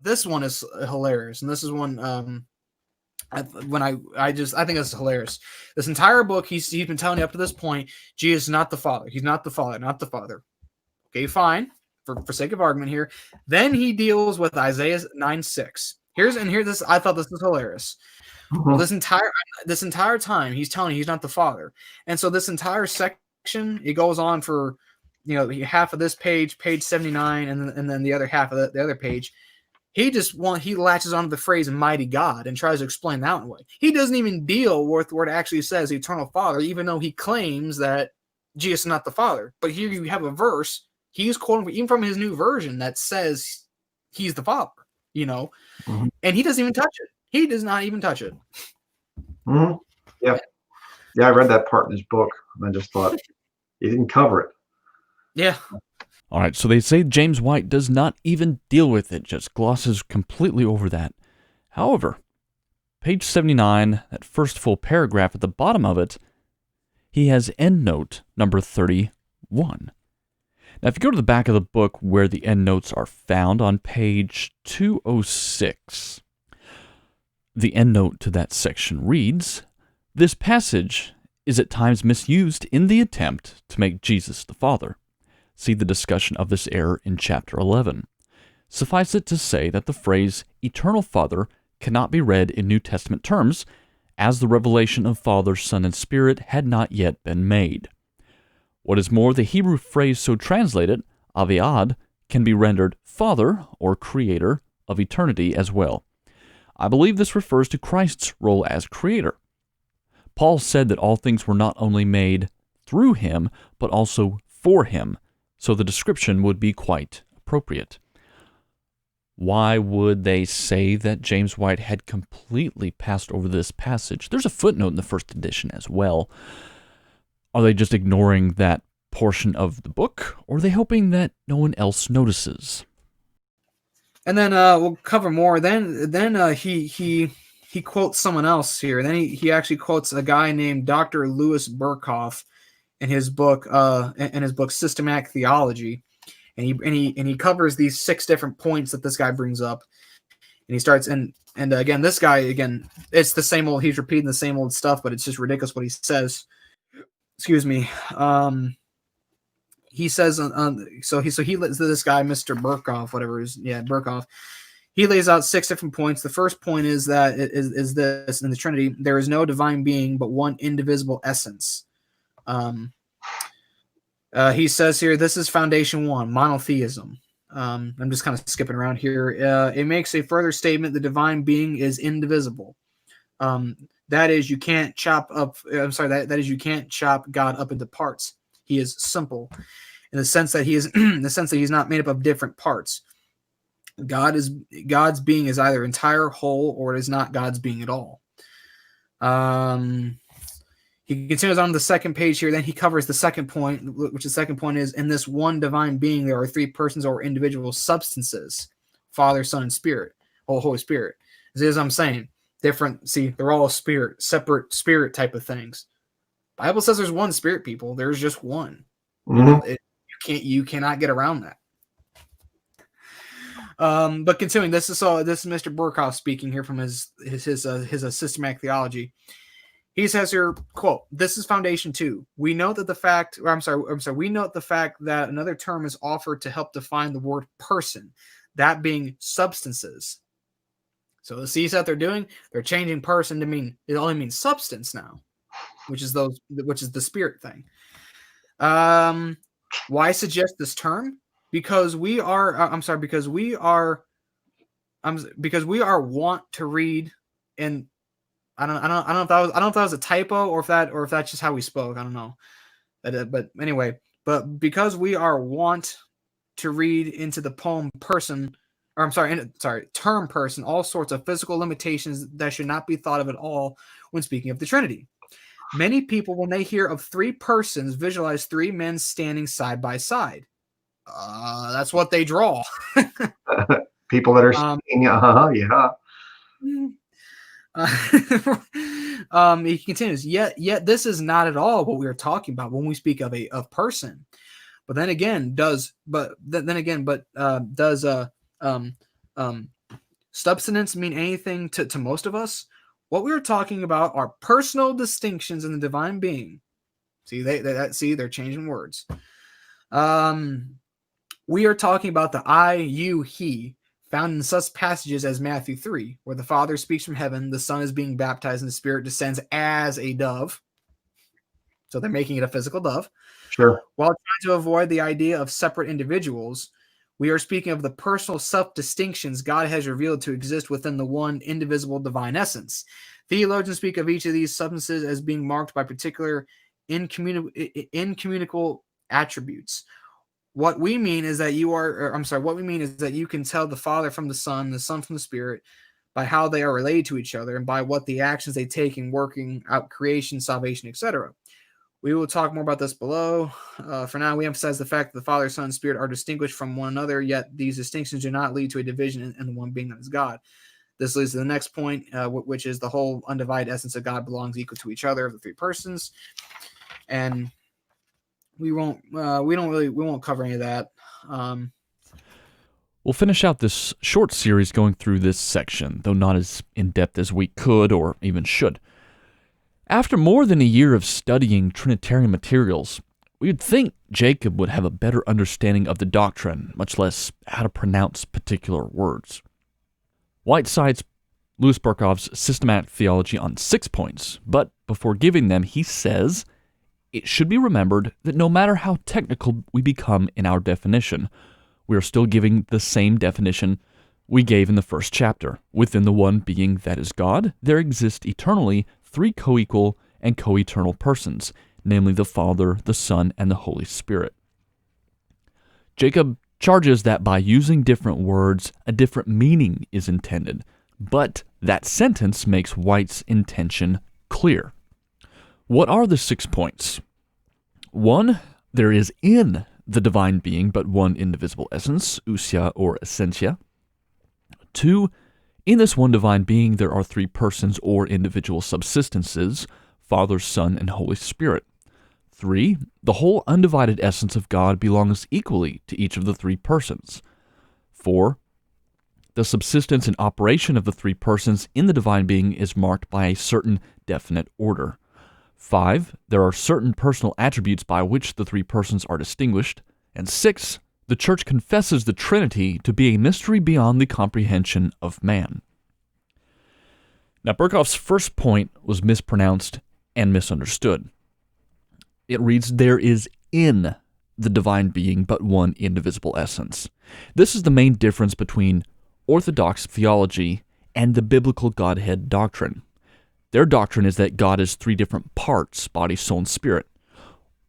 this one is hilarious, and this is one I think it's hilarious. This entire book, he's been telling you up to this point, Jesus is not the Father. He's not the Father, not the Father. Okay, fine. For sake of argument here. Then he deals with Isaiah 9:6. Here's this. I thought this was hilarious. Well, this entire time he's telling you he's not the Father, and so this entire section it goes on for half of this page 79, and then the other half of the other page. He latches onto the phrase "mighty God" and tries to explain that way. He doesn't even deal with where it actually says "eternal Father," even though he claims that Jesus is not the Father. But here you have a verse he's quoting even from his new version that says he's the Father, and he doesn't even touch it. He does not even touch it. Mm-hmm. Yeah, I read that part in his book, and I just thought he didn't cover it. Yeah. All right, so they say James White does not even deal with it, just glosses completely over that. However, page 79, that first full paragraph at the bottom of it, he has endnote number 31. Now, if you go to the back of the book where the endnotes are found on page 206, the endnote to that section reads, "This passage is at times misused in the attempt to make Jesus the Father. See the discussion of this error in chapter 11. Suffice it to say that the phrase eternal Father cannot be read in New Testament terms, as the revelation of Father, Son, and Spirit had not yet been made. What is more, the Hebrew phrase so translated, Aviad, can be rendered Father or Creator of eternity as well. I believe this refers to Christ's role as Creator. Paul said that all things were not only made through him, but also for him, so the description would be quite appropriate." Why would they say that James White had completely passed over this passage? There's a footnote in the first edition as well. Are they just ignoring that portion of the book, or are they hoping that no one else notices? And then we'll cover more. Then he quotes someone else here. Then he actually quotes a guy named Dr. Louis Berkhoff in his book Systematic Theology, and he covers these 6 different points that this guy brings up, and he starts and again this guy it's the same old, he's repeating the same old stuff, but it's just ridiculous what he says. Excuse me. He says this guy Mr. Berkhoff, whatever it is, Berkhoff. He lays out 6 different points. The first point is that is this: in the Trinity, there is no divine being but one indivisible essence. He says here, this is foundation 1, monotheism. I'm just kind of skipping around here. It makes a further statement: the divine being is indivisible. That is, you can't chop up. I'm sorry. That is, you can't chop God up into parts. He is simple, in the sense that he's not made up of different parts. God's being is either entire, whole, or it is not God's being at all. He continues on the second page here. Then he covers the second point, which the second point is: in this one divine being, there are 3 persons or individual substances: Father, Son, and Spirit, or Holy Spirit. As I'm saying, different. See, they're all spirit, separate spirit type of things. Bible says there's one Spirit, people. There's just one. Mm-hmm. You cannot get around that. But continuing, this is Mr. Berkhoff speaking here from his systematic theology. He says here, quote, "This is foundation 2. We note that the fact that another term is offered to help define the word person, that being substances." So the C's that they're doing, they're changing person to mean, it only means substance now, which is the Spirit thing. Why suggest this term? Because we are wont to read in. I don't know if that was a typo or if that's just how we spoke. I don't know. But anyway, because we are wont to read into the term person, all sorts of physical limitations that should not be thought of at all when speaking of the Trinity. Many people, when they hear of 3 persons, visualize 3 men standing side by side. That's what they draw. People that are saying, yeah. He continues, yet this is not at all what we are talking about when we speak of a person. But then again, does substance mean anything to most of us, what we are talking about are personal distinctions in the divine being. See, they're changing words. We are talking about the I, you, he, found in such passages as Matthew 3, where the Father speaks from heaven, the Son is being baptized, and the Spirit descends as a dove. So they're making it a physical dove. Sure. While trying to avoid the idea of separate individuals, we are speaking of the personal self-distinctions God has revealed to exist within the one indivisible divine essence. Theologians speak of each of these substances as being marked by particular incommunicable attributes. What we mean is that what we mean is that you can tell the Father from the Son from the Spirit, by how they are related to each other and by what the actions they take in working out creation, salvation, etc. We will talk more about this below. For now, we emphasize the fact that the Father, Son, and Spirit are distinguished from one another, yet these distinctions do not lead to a division in the one being that is God. This leads to the next point, which is the whole undivided essence of God belongs equal to each other of the three persons. And we won't cover any of that. We'll finish out this short series going through this section, though not as in-depth as we could or even should. After more than a year of studying Trinitarian materials, we would think Jacob would have a better understanding of the doctrine, much less how to pronounce particular words. White cites Louis Berkhof's systematic theology on 6 points, but before giving them, he says, it should be remembered that no matter how technical we become in our definition, we are still giving the same definition we gave in the first chapter. Within the one being that is God, there exist eternally 3 co-equal and co-eternal persons, namely the Father, the Son, and the Holy Spirit. Jacob charges that by using different words, a different meaning is intended, but that sentence makes White's intention clear. What are the 6 points? 1, there is in the divine being but one indivisible essence, ousia or essentia. 2, in this one divine being there are 3 persons or individual subsistences, Father, Son, and Holy Spirit. 3, the whole undivided essence of God belongs equally to each of the 3 persons. 4, the subsistence and operation of the 3 persons in the divine being is marked by a certain definite order. 5, there are certain personal attributes by which the 3 persons are distinguished. And 6, the Church confesses the Trinity to be a mystery beyond the comprehension of man. Now, Berkhof's first point was mispronounced and misunderstood. It reads, there is in the divine being but one indivisible essence. This is the main difference between Orthodox theology and the biblical Godhead doctrine. Their doctrine is that God is 3 different parts, body, soul, and spirit.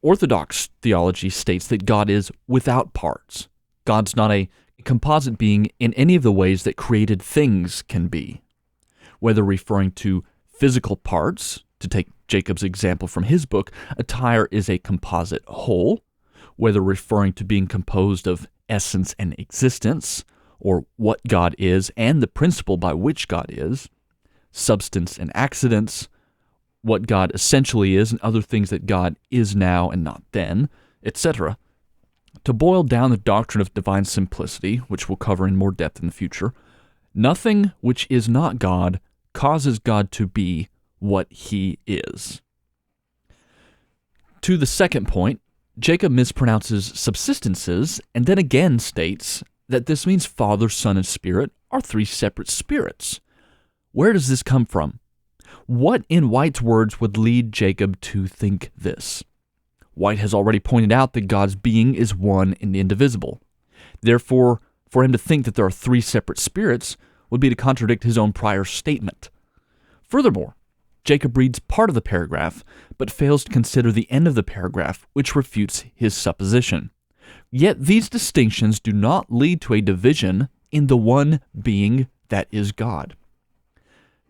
Orthodox theology states that God is without parts. God's not a composite being in any of the ways that created things can be, whether referring to physical parts. To take Jacob's example from his book, a tire is a composite whole, whether referring to being composed of essence and existence, or what God is and the principle by which God is, substance and accidents, what God essentially is and other things that God is now and not then, etc. To boil down the doctrine of divine simplicity, which we'll cover in more depth in the future, nothing which is not God causes God to be what he is. To the second point, Jacob mispronounces subsistences and then again states that this means Father, Son, and Spirit are 3 separate spirits. Where does this come from? What in White's words would lead Jacob to think this? White has already pointed out that God's being is one and indivisible. Therefore, for him to think that there are 3 separate spirits would be to contradict his own prior statement. Furthermore, Jacob reads part of the paragraph, but fails to consider the end of the paragraph, which refutes his supposition. Yet these distinctions do not lead to a division in the one being that is God.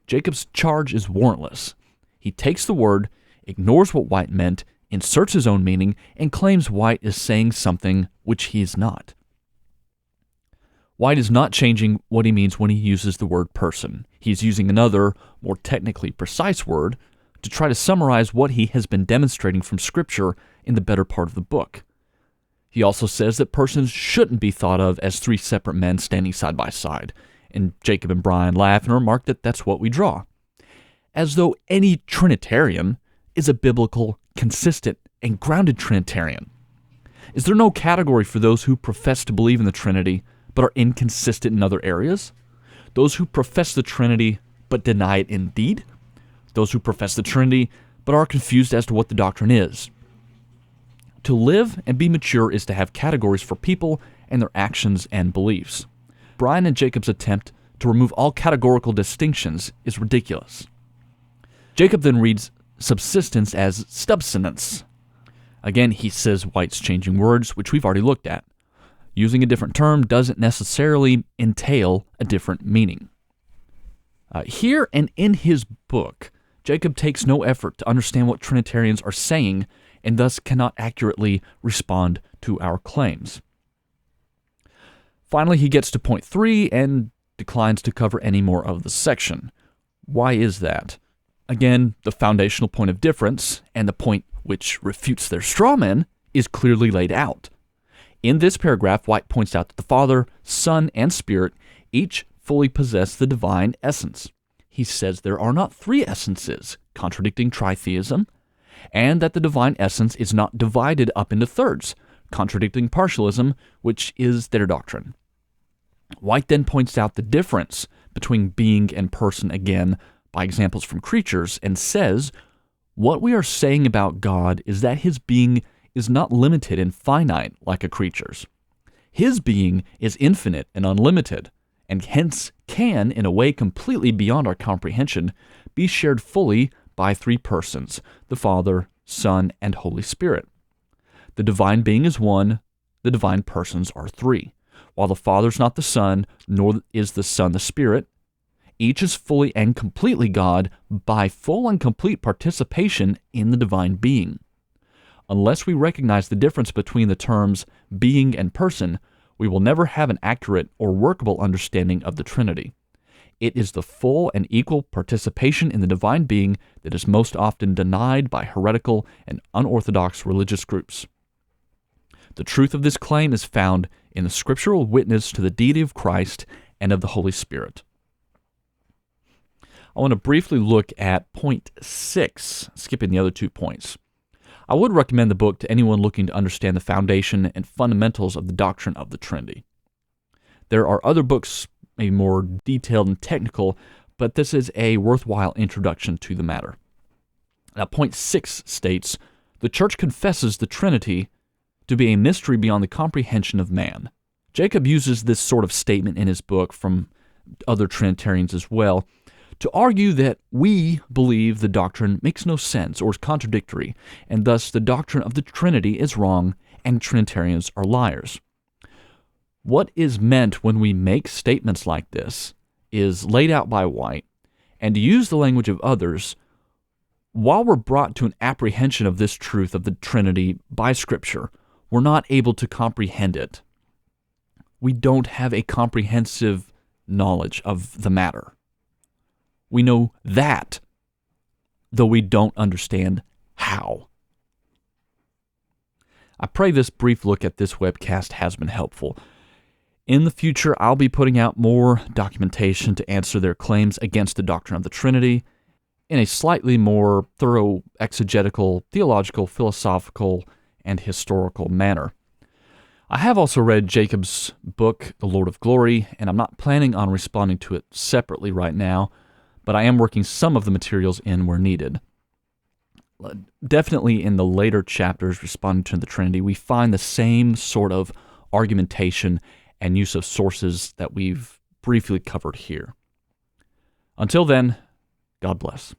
Jacob's charge is warrantless. He takes the word, ignores what White meant, inserts his own meaning, and claims White is saying something which he is not. White is not changing what he means when he uses the word person. He's using another, more technically precise word to try to summarize what he has been demonstrating from Scripture in the better part of the book. He also says that persons shouldn't be thought of as 3 separate men standing side by side, And Jacob and Brian laugh and remark that that's what we draw. As though any Trinitarian is a biblical, consistent, and grounded Trinitarian. Is there no category for those who profess to believe in the Trinity but are inconsistent in other areas? Those who profess the Trinity but deny it indeed? Those who profess the Trinity but are confused as to what the doctrine is? To live and be mature is to have categories for people and their actions and beliefs. Brian and Jacob's attempt to remove all categorical distinctions is ridiculous. Jacob then reads subsistence as stubsistence. Again, he says White's changing words, which we've already looked at. Using a different term doesn't necessarily entail a different meaning. Here and in his book, Jacob takes no effort to understand what Trinitarians are saying and thus cannot accurately respond to our claims. Finally, he gets to point 3 and declines to cover any more of the section. Why is that? Again, the foundational point of difference, and the point which refutes their strawman, is clearly laid out. In this paragraph, White points out that the Father, Son, and Spirit each fully possess the divine essence. He says there are not 3 essences, contradicting tritheism, and that the divine essence is not divided up into thirds, contradicting partialism, which is their doctrine. White then points out the difference between being and person again by examples from creatures, and says, what we are saying about God is that his being is not limited and finite like a creature's. His being is infinite and unlimited, and hence can, in a way completely beyond our comprehension, be shared fully by 3 persons, the Father, Son, and Holy Spirit. The divine being is one, the divine persons are 3. While the Father is not the Son, nor is the Son the Spirit, each is fully and completely God by full and complete participation in the divine being. Unless we recognize the difference between the terms being and person, we will never have an accurate or workable understanding of the Trinity. It is the full and equal participation in the divine being that is most often denied by heretical and unorthodox religious groups. The truth of this claim is found in the scriptural witness to the deity of Christ and of the Holy Spirit. I want to briefly look at point 6, skipping the other 2 points. I would recommend the book to anyone looking to understand the foundation and fundamentals of the doctrine of the Trinity. There are other books, maybe more detailed and technical, but this is a worthwhile introduction to the matter. Now, point 6 states, the Church confesses the Trinity to be a mystery beyond the comprehension of man. Jacob uses this sort of statement in his book from other Trinitarians as well, to argue that we believe the doctrine makes no sense or is contradictory, and thus the doctrine of the Trinity is wrong and Trinitarians are liars. What is meant when we make statements like this is laid out by White, and to use the language of others, while we're brought to an apprehension of this truth of the Trinity by Scripture, we're not able to comprehend it. We don't have a comprehensive knowledge of the matter. We know that, though we don't understand how. I pray this brief look at this webcast has been helpful. In the future, I'll be putting out more documentation to answer their claims against the doctrine of the Trinity in a slightly more thorough exegetical, theological, philosophical, and historical manner. I have also read Jacob's book, The Lord of Glory, and I'm not planning on responding to it separately right now, but I am working some of the materials in where needed. Definitely in the later chapters responding to the Trinity, we find the same sort of argumentation and use of sources that we've briefly covered here. Until then, God bless.